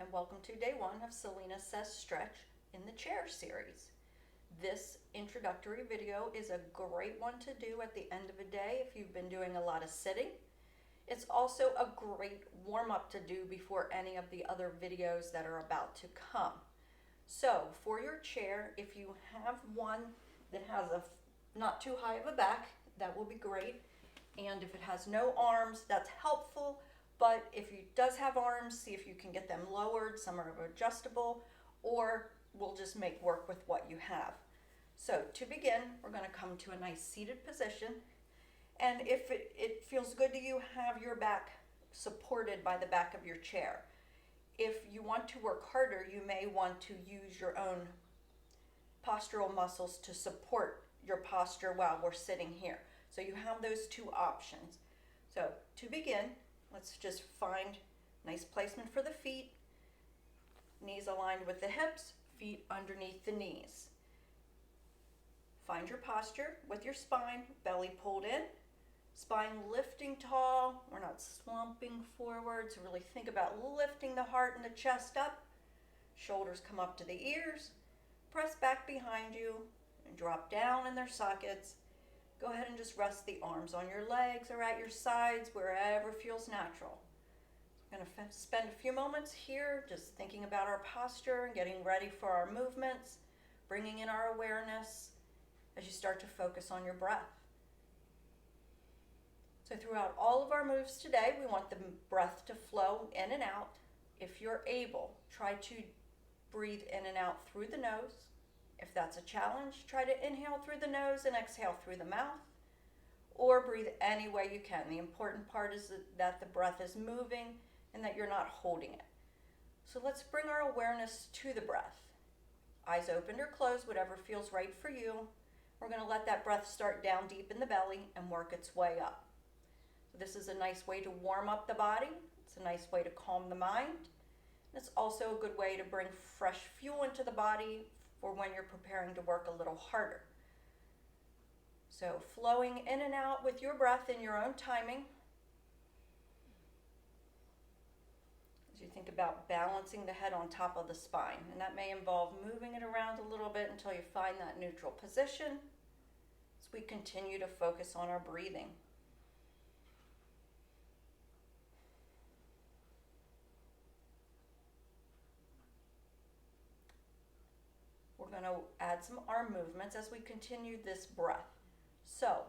and welcome to day one of Selena Says Stretch in the Chair series. This introductory video is a great one to do at the end of a day if you've been doing a lot of sitting. It's also a great warm-up to do before any of the other videos that are about to come. So for your chair, if you have one that has not too high of a back, that will be great. And if it has no arms, that's helpful. But if it does have arms, see if you can get them lowered. Some are adjustable, or we'll just make work with what you have. So to begin, we're going to come to a nice seated position. And if it feels good to you, have your back supported by the back of your chair. If you want to work harder, you may want to use your own postural muscles to support your posture while we're sitting here. So you have those two options. So to begin, let's just find nice placement for the feet, knees aligned with the hips, feet underneath the knees. Find your posture with your spine, belly pulled in, spine lifting tall. We're not slumping forward, so really think about lifting the heart and the chest up. Shoulders come up to the ears, press back behind you, and drop down in their sockets. Go ahead and just rest the arms on your legs or at your sides, wherever feels natural. I'm going to spend a few moments here just thinking about our posture and getting ready for our movements, bringing in our awareness as you start to focus on your breath. So throughout all of our moves today, we want the breath to flow in and out. If you're able, try to breathe in and out through the nose. If that's a challenge, try to inhale through the nose and exhale through the mouth, or breathe any way you can. The important part is that the breath is moving and that you're not holding it. So let's bring our awareness to the breath. Eyes opened or closed, whatever feels right for you. We're going to let that breath start down deep in the belly and work its way up. So this is a nice way to warm up the body. It's a nice way to calm the mind. It's also a good way to bring fresh fuel into the body for when you're preparing to work a little harder. So flowing in and out with your breath in your own timing. As you think about balancing the head on top of the spine, and that may involve moving it around a little bit until you find that neutral position as we continue to focus on our breathing. We're going to add some arm movements as we continue this breath. So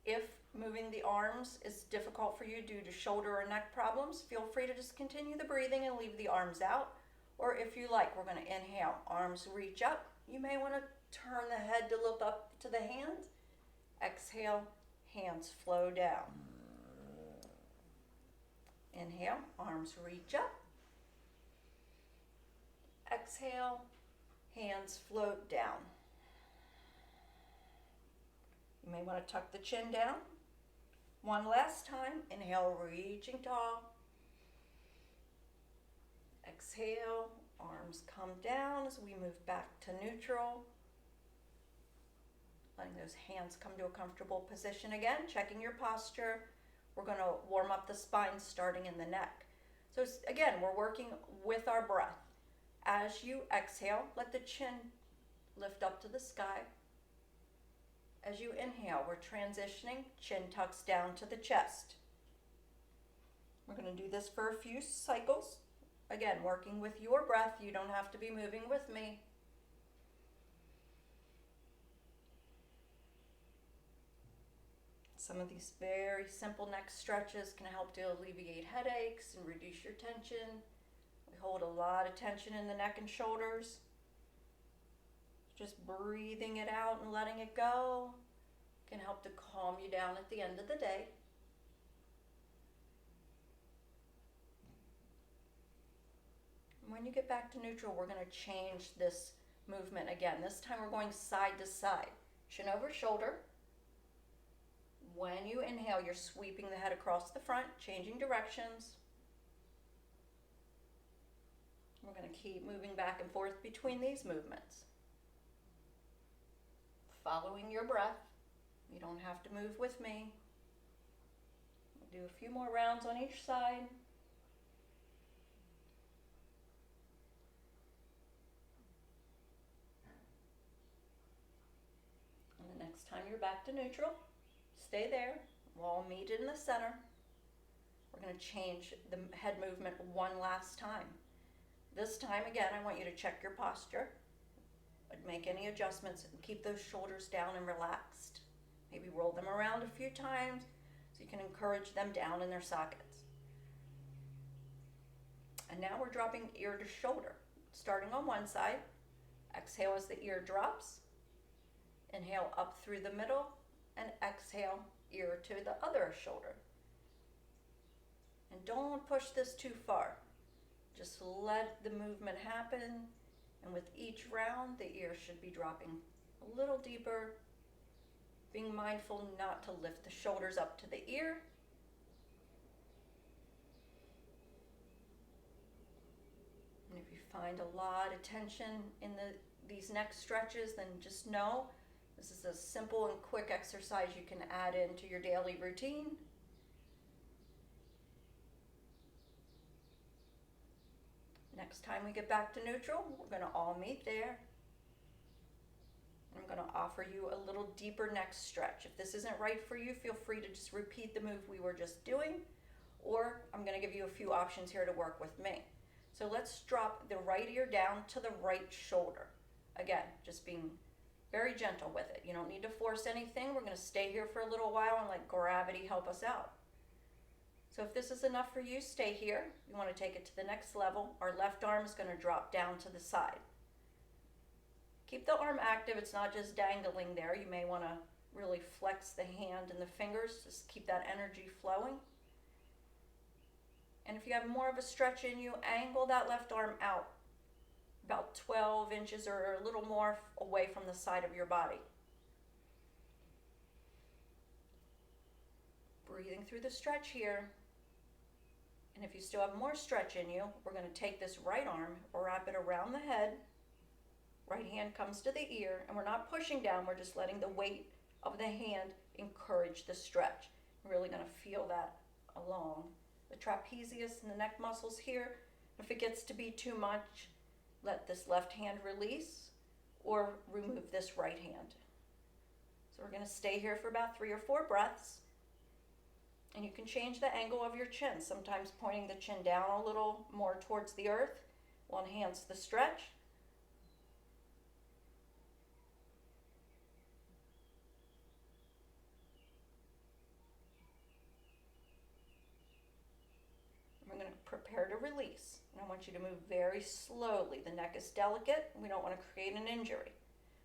if moving the arms is difficult for you due to shoulder or neck problems, feel free to just continue the breathing and leave the arms out. Or if you like, we're going to inhale, arms reach up. You may want to turn the head to look up to the hands. Exhale, hands flow down. Inhale, arms reach up. Exhale, hands float down. You may want to tuck the chin down. One last time. Inhale, reaching tall. Exhale, arms come down as we move back to neutral. Letting those hands come to a comfortable position again. Checking your posture. We're going to warm up the spine starting in the neck. So again, we're working with our breath. As you exhale, let the chin lift up to the sky. As you inhale, we're transitioning, chin tucks down to the chest. We're going to do this for a few cycles. Again, working with your breath. You don't have to be moving with me. Some of these very simple neck stretches can help to alleviate headaches and reduce your tension. We hold a lot of tension in the neck and shoulders. Just breathing it out and letting it go can help to calm you down at the end of the day. When you get back to neutral, we're going to change this movement again. This time we're going side to side, chin over shoulder. When you inhale, you're sweeping the head across the front, changing directions. We're going to keep moving back and forth between these movements. Following your breath. You don't have to move with me. We'll do a few more rounds on each side. Next time you're back to neutral, stay there. We'll all meet in the center. We're going to change the head movement one last time. This time, again, I want you to check your posture. Make any adjustments and keep those shoulders down and relaxed. Maybe roll them around a few times so you can encourage them down in their sockets. And now we're dropping ear to shoulder. Starting on one side, exhale as the ear drops. Inhale up through the middle and exhale ear to the other shoulder. And don't push this too far. Just let the movement happen. And with each round, the ear should be dropping a little deeper, being mindful not to lift the shoulders up to the ear. And if you find a lot of tension in these neck stretches, then just know this is a simple and quick exercise you can add into your daily routine. Next time we get back to neutral, we're going to all meet there. I'm going to offer you a little deeper neck stretch. If this isn't right for you, feel free to just repeat the move we were just doing, or I'm going to give you a few options here to work with me. So let's drop the right ear down to the right shoulder. Again, just being very gentle with it. You don't need to force anything. We're going to stay here for a little while and let gravity help us out. So if this is enough for you, stay here. You want to take it to the next level. Our left arm is going to drop down to the side. Keep the arm active. It's not just dangling there. You may want to really flex the hand and the fingers. Just keep that energy flowing. And if you have more of a stretch in you, angle that left arm out about 12 inches or a little more away from the side of your body. Breathing through the stretch here. And if you still have more stretch in you, we're going to take this right arm, wrap it around the head. Right hand comes to the ear, and we're not pushing down, we're just letting the weight of the hand encourage the stretch. We're really going to feel that along the trapezius and the neck muscles here. If it gets to be too much, let this left hand release or remove this right hand. So we're going to stay here for about 3 or 4 breaths. And you can change the angle of your chin. Sometimes pointing the chin down a little more towards the earth will enhance the stretch. We're going to prepare to release. And I want you to move very slowly. The neck is delicate. We don't want to create an injury.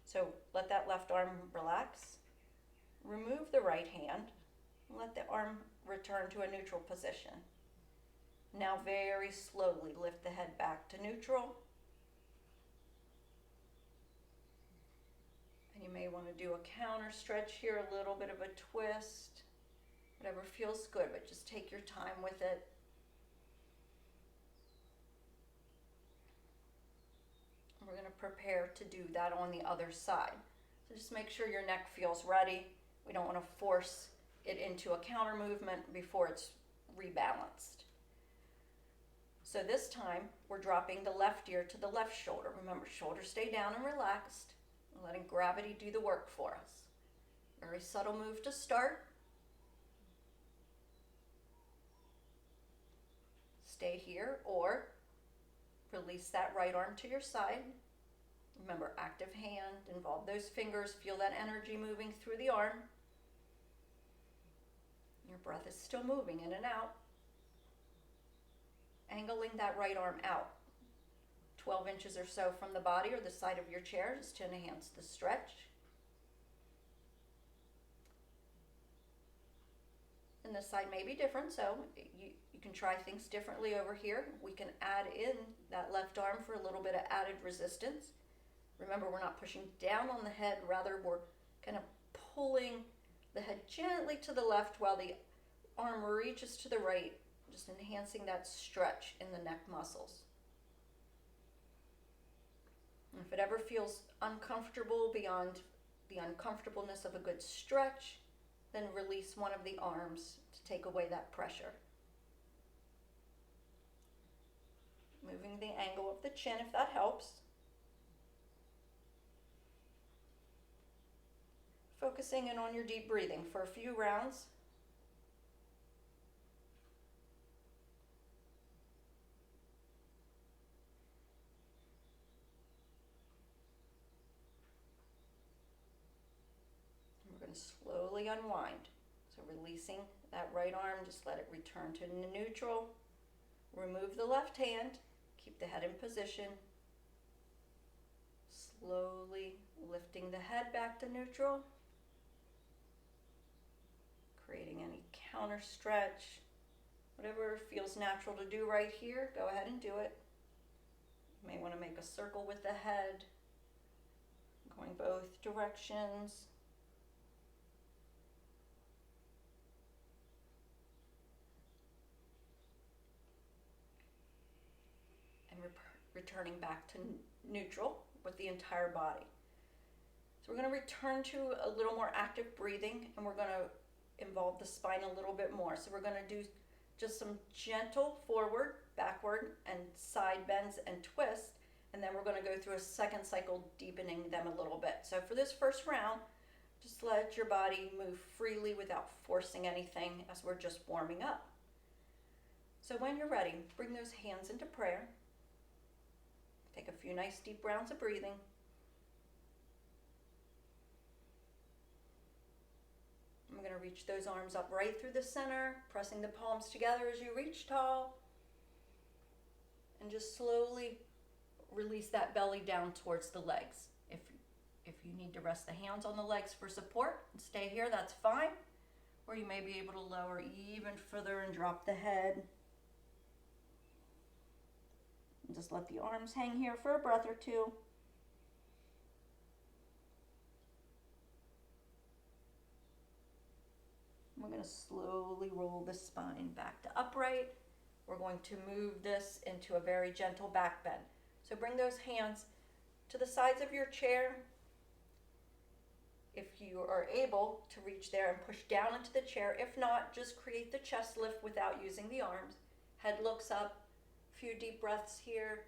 So let that left arm relax. Remove the right hand. Let the arm return to a neutral position. Now very slowly lift the head back to neutral. And you may want to do a counter stretch here, a little bit of a twist. Whatever feels good, but just take your time with it. We're going to prepare to do that on the other side. So just make sure your neck feels ready. We don't want to force it into a counter movement before it's rebalanced. So this time we're dropping the left ear to the left shoulder. Remember, shoulders stay down and relaxed, and letting gravity do the work for us. Very subtle move to start. Stay here or release that right arm to your side. Remember, active hand, involve those fingers, feel that energy moving through the arm. Your breath is still moving in and out. Angling that right arm out 12 inches or so from the body or the side of your chair just to enhance the stretch. And this side may be different, so you can try things differently over here. We can add in that left arm for a little bit of added resistance. Remember, we're not pushing down on the head, rather we're kind of pulling the head gently to the left while the arm reaches to the right, just enhancing that stretch in the neck muscles. And if it ever feels uncomfortable beyond the uncomfortableness of a good stretch, then release one of the arms to take away that pressure. Moving the angle of the chin if that helps. focusing in on your deep breathing for a few rounds. And we're going to slowly unwind. So releasing that right arm, just let it return to neutral. Remove the left hand, keep the head in position. Slowly lifting the head back to neutral. Creating any counter stretch. Whatever feels natural to do right here, go ahead and do it. You may want to make a circle with the head, going both directions. And returning back to neutral with the entire body. So we're going to return to a little more active breathing, and we're going to involve the spine a little bit more. So we're going to do just some gentle forward, backward, and side bends and twists, and then we're going to go through a second cycle, deepening them a little bit. So for this first round, just let your body move freely without forcing anything as we're just warming up. So when you're ready, bring those hands into prayer. Take a few nice deep rounds of breathing. I'm going to reach those arms up right through the center, pressing the palms together as you reach tall. And just slowly release that belly down towards the legs. If you need to rest the hands on the legs for support and stay here, that's fine. Or you may be able to lower even further and drop the head. And just let the arms hang here for a breath or two. We're going to slowly roll the spine back to upright. We're going to move this into a very gentle back bend. So bring those hands to the sides of your chair. If you are able to reach there and push down into the chair. If not, just create the chest lift without using the arms. Head looks up. A few deep breaths here.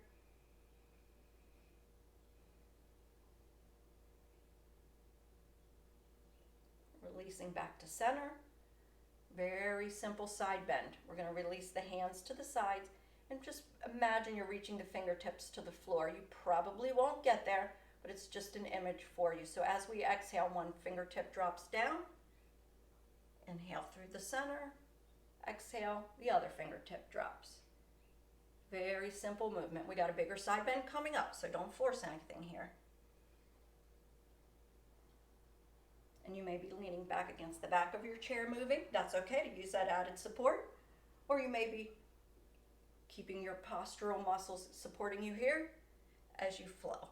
Releasing back to center. Very simple side bend. We're going to release the hands to the sides and just imagine you're reaching the fingertips to the floor. You probably won't get there, but it's just an image for you. So as we exhale, one fingertip drops down. Inhale through the center. Exhale, the other fingertip drops. Very simple movement. We got a bigger side bend coming up, so don't force anything here. And you may be leaning back against the back of your chair moving. That's okay to use that added support. Or you may be keeping your postural muscles supporting you here as you flow.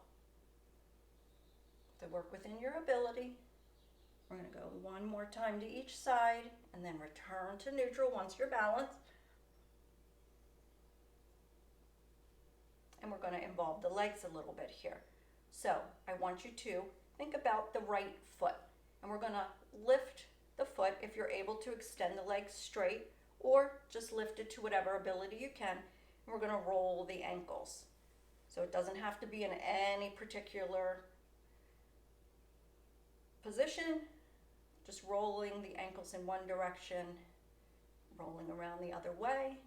To work within your ability. We're going to go one more time to each side and then return to neutral once you're balanced. And we're going to involve the legs a little bit here. So I want you to think about the right foot. And we're going to lift the foot if you're able to extend the legs straight, or just lift it to whatever ability you can. And we're going to roll the ankles. So it doesn't have to be in any particular position. Just rolling the ankles in one direction, rolling around the other way.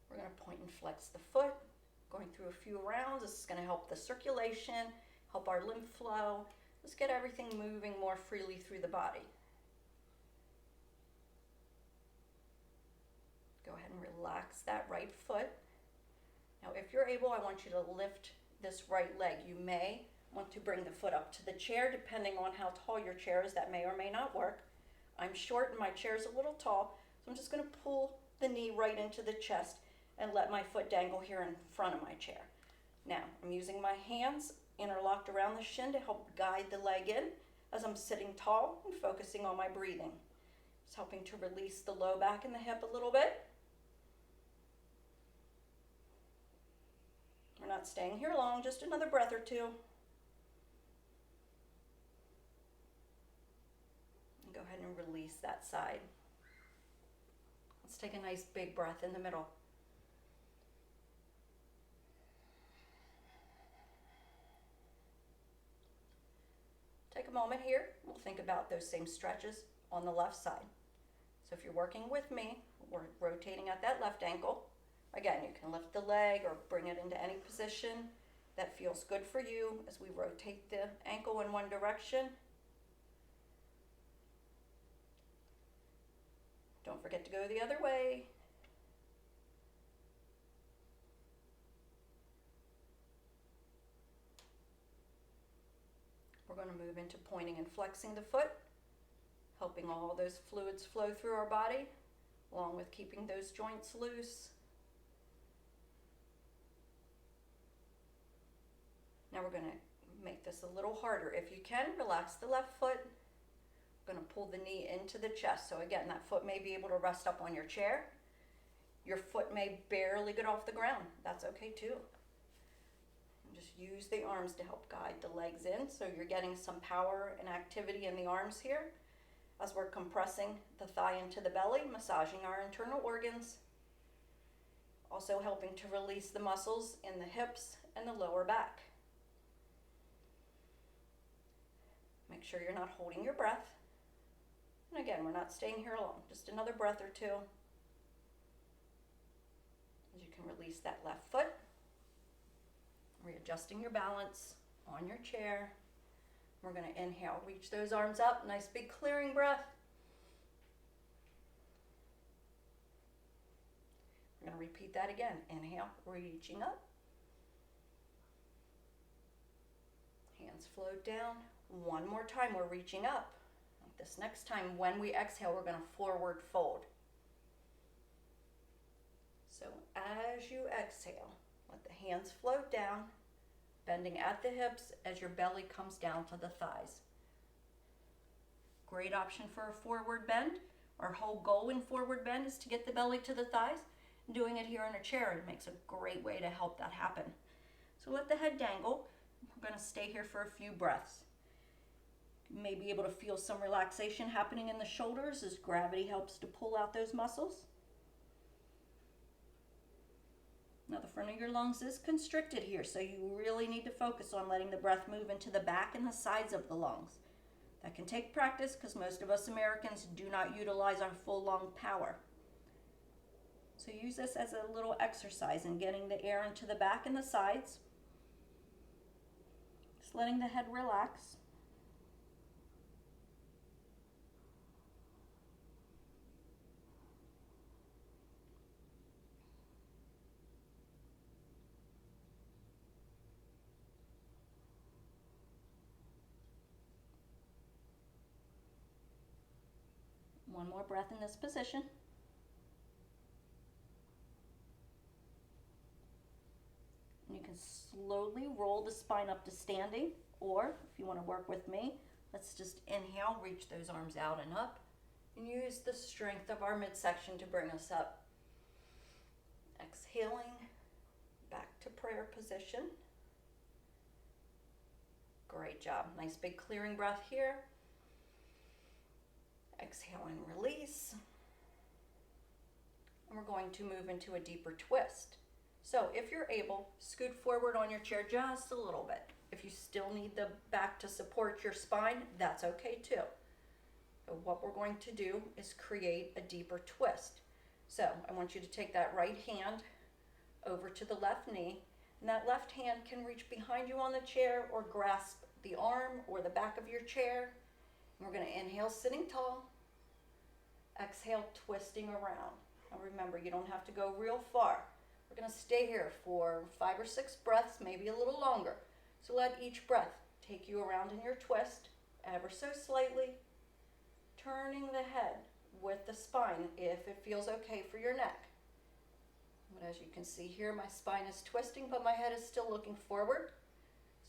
We're going to point and flex the foot, going through a few rounds. This is going to help the circulation, help our lymph flow. Let's get everything moving more freely through the body. Go ahead and relax that right foot. Now, if you're able, I want you to lift this right leg. You may want to bring the foot up to the chair, depending on how tall your chair is. That may or may not work. I'm short and my chair is a little tall, so I'm just going to pull the knee right into the chest and let my foot dangle here in front of my chair. Now, I'm using my hands interlocked around the shin to help guide the leg in as I'm sitting tall and focusing on my breathing. It's helping to release the low back and the hip a little bit. We're not staying here long, just another breath or two. And go ahead and release that side. Let's take a nice big breath in the middle. take a moment here. We'll think about those same stretches on the left side. So if you're working with me, we're rotating at that left ankle. Again, you can lift the leg or bring it into any position that feels good for you as we rotate the ankle in one direction. Don't forget to go the other way. We're going to move into pointing and flexing the foot, helping all those fluids flow through our body, along with keeping those joints loose. Now we're going to make this a little harder. If you can, relax the left foot. We're going to pull the knee into the chest. So again, that foot may be able to rest up on your chair. Your foot may barely get off the ground. That's okay too. And just use the arms to help guide the legs in, so you're getting some power and activity in the arms here as we're compressing the thigh into the belly, massaging our internal organs, also helping to release the muscles in the hips and the lower back. Make sure you're not holding your breath. And again, we're not staying here long, just another breath or two. As you can release that left foot, readjusting your balance on your chair. We're going to inhale, reach those arms up, nice big clearing breath. We're going to repeat that again. Inhale, reaching up. Hands float down. One more time, we're reaching up. This next time, when we exhale, we're going to forward fold. So as you exhale, let the hands float down, bending at the hips as your belly comes down to the thighs. Great option for a forward bend. Our whole goal in forward bend is to get the belly to the thighs. Doing it here in a chair makes a great way to help that happen. So let the head dangle. We're going to stay here for a few breaths. You may be able to feel some relaxation happening in the shoulders as gravity helps to pull out those muscles. Now the front of your lungs is constricted here, so you really need to focus on letting the breath move into the back and the sides of the lungs. That can take practice because most of us Americans do not utilize our full lung power. So use this as a little exercise in getting the air into the back and the sides. Just letting the head relax. One more breath in this position. And you can slowly roll the spine up to standing, or if you want to work with me, let's just inhale, reach those arms out and up, and use the strength of our midsection to bring us up. Exhaling, back to prayer position. Great job. Nice big clearing breath here. Exhale and release. And we're going to move into a deeper twist. So if you're able, scoot forward on your chair just a little bit. If you still need the back to support your spine, that's okay too. So what we're going to do is create a deeper twist. So I want you to take that right hand over to the left knee, and that left hand can reach behind you on the chair or grasp the arm or the back of your chair. We're going to inhale, sitting tall. Exhale, twisting around. Now remember, you don't have to go real far. We're going to stay here for 5 or 6 breaths, maybe a little longer. So let each breath take you around in your twist, ever so slightly, turning the head with the spine if it feels okay for your neck. But as you can see here, my spine is twisting, but my head is still looking forward.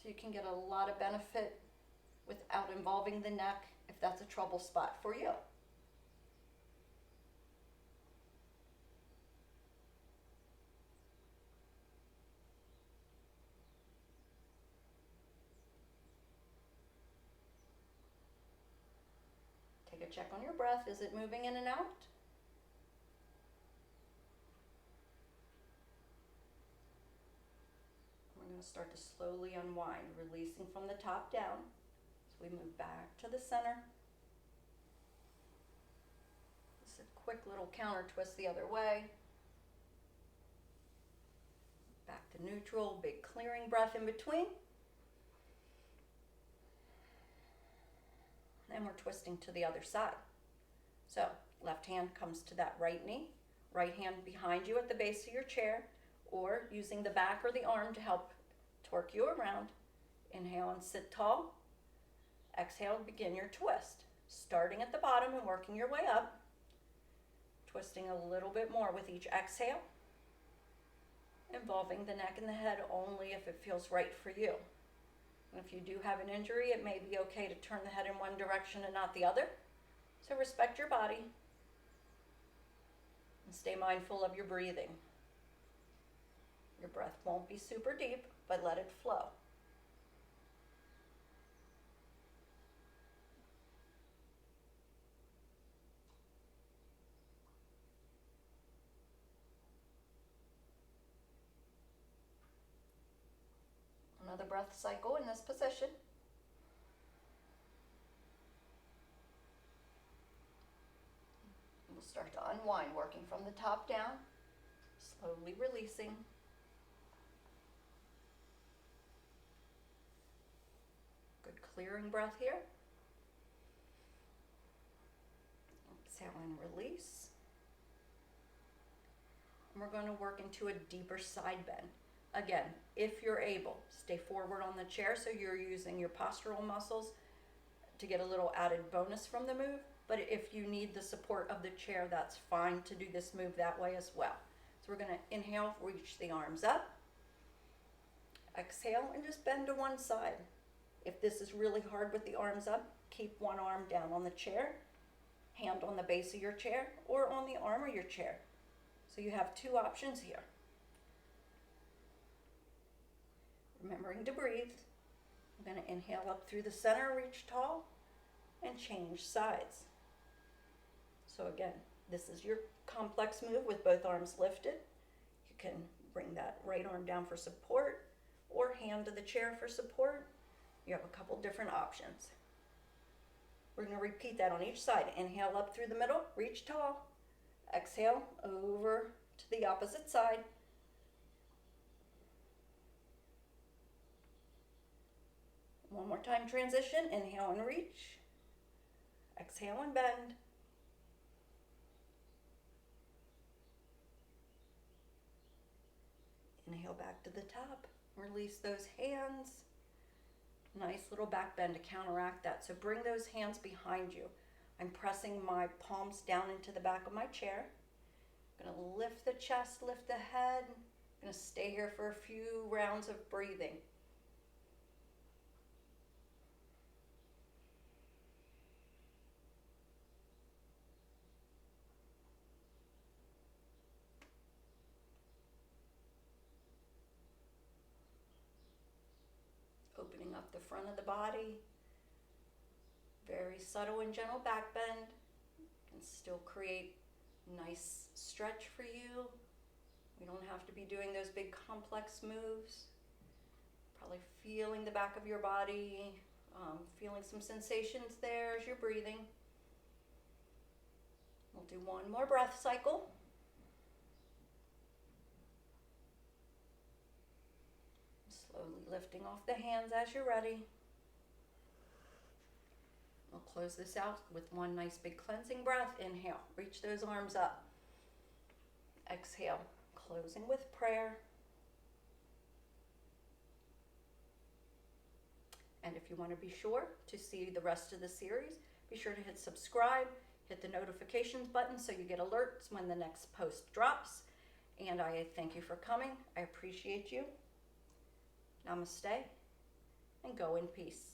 So you can get a lot of benefit without involving the neck if that's a trouble spot for you. Take a check on your breath. Is it moving in and out? We're going to start to slowly unwind, releasing from the top down. So we move back to the center. Just a quick little counter twist the other way. Back to neutral, big clearing breath in between. And we're twisting to the other side. So left hand comes to that right knee, right hand behind you at the base of your chair, or using the back or the arm to help torque you around. Inhale and sit tall. Exhale, begin your twist. Starting at the bottom and working your way up. Twisting a little bit more with each exhale. Involving the neck and the head only if it feels right for you. And if you do have an injury, it may be okay to turn the head in one direction and not the other. So respect your body and stay mindful of your breathing. Your breath won't be super deep, but let it flow. Another breath cycle in this position. We'll start to unwind, working from the top down, slowly releasing. Good clearing breath here. Exhale and release. And we're going to work into a deeper side bend. Again, if you're able, stay forward on the chair so you're using your postural muscles to get a little added bonus from the move. But if you need the support of the chair, that's fine to do this move that way as well. So we're going to inhale, reach the arms up. Exhale and just bend to one side. If this is really hard with the arms up, keep one arm down on the chair, hand on the base of your chair, or on the arm of your chair. So you have two options here. Remembering to breathe. I'm going to inhale up through the center, reach tall, and change sides. So again, this is your complex move with both arms lifted. You can bring that right arm down for support or hand to the chair for support. You have a couple different options. We're going to repeat that on each side. Inhale up through the middle, reach tall. Exhale over to the opposite side. One more time, transition. Inhale and reach. Exhale and bend. Inhale back to the top. Release those hands. Nice little back bend to counteract that. So bring those hands behind you. I'm pressing my palms down into the back of my chair. I'm going to lift the chest, lift the head. I'm going to stay here for a few rounds of breathing. Opening up the front of the body. Very subtle and gentle back bend. Can still create nice stretch for you. We don't have to be doing those big complex moves. Probably feeling the back of your body, feeling some sensations there as you're breathing. We'll do one more breath cycle. Slowly lifting off the hands as you're ready. We'll close this out with one nice big cleansing breath. Inhale, reach those arms up. Exhale, closing with prayer. And if you want to be sure to see the rest of the series, be sure to hit subscribe, hit the notifications button so you get alerts when the next post drops. And I thank you for coming. I appreciate you. Namaste, and go in peace.